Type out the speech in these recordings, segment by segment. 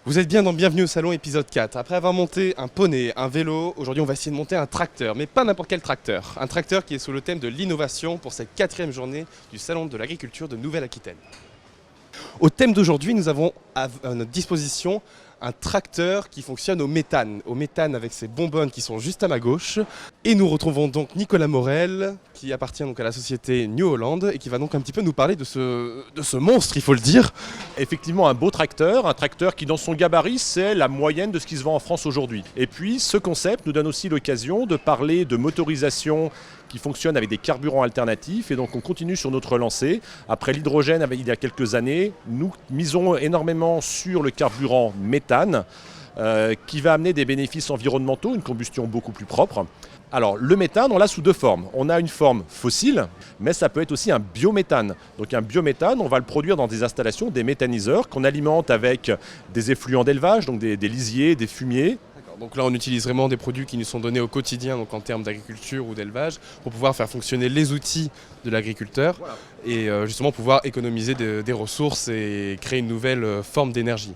Vous êtes bien dans Bienvenue au Salon épisode 4. Après avoir monté un poney, un vélo, aujourd'hui on va essayer de monter un tracteur, mais pas n'importe quel tracteur. Un tracteur qui est sous le thème de l'innovation pour cette quatrième journée du Salon de l'agriculture de Nouvelle-Aquitaine. Au thème d'aujourd'hui, nous avons à notre disposition un tracteur qui fonctionne au méthane avec ses bonbonnes qui sont juste à ma gauche. Et nous retrouvons donc Nicolas Morel, qui appartient donc à la société New Holland et qui va donc un petit peu nous parler de ce monstre, il faut le dire. Effectivement, un beau tracteur, un tracteur qui dans son gabarit c'est la moyenne de ce qui se vend en France aujourd'hui. Et puis ce concept nous donne aussi l'occasion de parler de motorisation qui fonctionne avec des carburants alternatifs, et donc on continue sur notre lancée. Après l'hydrogène il y a quelques années, nous misons énormément sur le carburant méthane qui va amener des bénéfices environnementaux, une combustion beaucoup plus propre. Alors le méthane, on l'a sous deux formes. On a une forme fossile, mais ça peut être aussi un biométhane. Donc un biométhane, on va le produire dans des installations, des méthaniseurs qu'on alimente avec des effluents d'élevage, donc des lisiers, des fumiers. Donc là on utilise vraiment des produits qui nous sont donnés au quotidien, donc en termes d'agriculture ou d'élevage, pour pouvoir faire fonctionner les outils de l'agriculteur. Voilà. Et justement pouvoir économiser des ressources et créer une nouvelle forme d'énergie.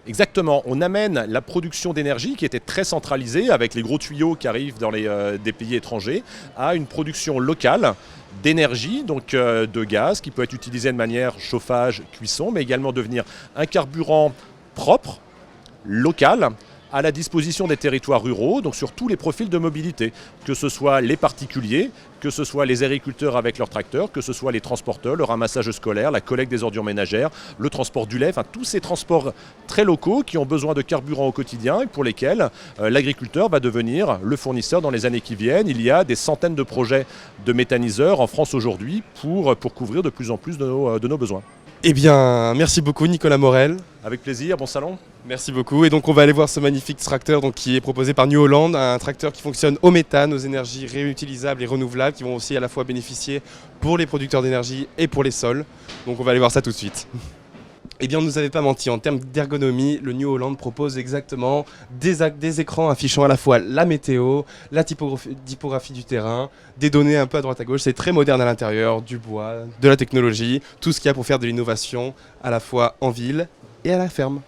Exactement, on amène la production d'énergie qui était très centralisée avec les gros tuyaux qui arrivent dans des pays étrangers à une production locale d'énergie, donc de gaz qui peut être utilisé de manière chauffage, cuisson, mais également devenir un carburant propre, local, à la disposition des territoires ruraux, donc sur tous les profils de mobilité, que ce soit les particuliers, que ce soit les agriculteurs avec leurs tracteurs, que ce soit les transporteurs, le ramassage scolaire, la collecte des ordures ménagères, le transport du lait, enfin tous ces transports très locaux qui ont besoin de carburant au quotidien et pour lesquels l'agriculteur va devenir le fournisseur dans les années qui viennent. Il y a des centaines de projets de méthaniseurs en France aujourd'hui pour couvrir de plus en plus de nos besoins. Eh bien, merci beaucoup Nicolas Morel. Avec plaisir, bon salon. Merci beaucoup. Et donc on va aller voir ce magnifique tracteur donc, qui est proposé par New Holland, un tracteur qui fonctionne au méthane, aux énergies réutilisables et renouvelables, qui vont aussi à la fois bénéficier pour les producteurs d'énergie et pour les sols. Donc on va aller voir ça tout de suite. Eh bien, on ne nous avait pas menti, en termes d'ergonomie, le New Holland propose exactement des écrans affichant à la fois la météo, la typographie du terrain, des données un peu à droite à gauche. C'est très moderne à l'intérieur, du bois, de la technologie, tout ce qu'il y a pour faire de l'innovation à la fois en ville et à la ferme.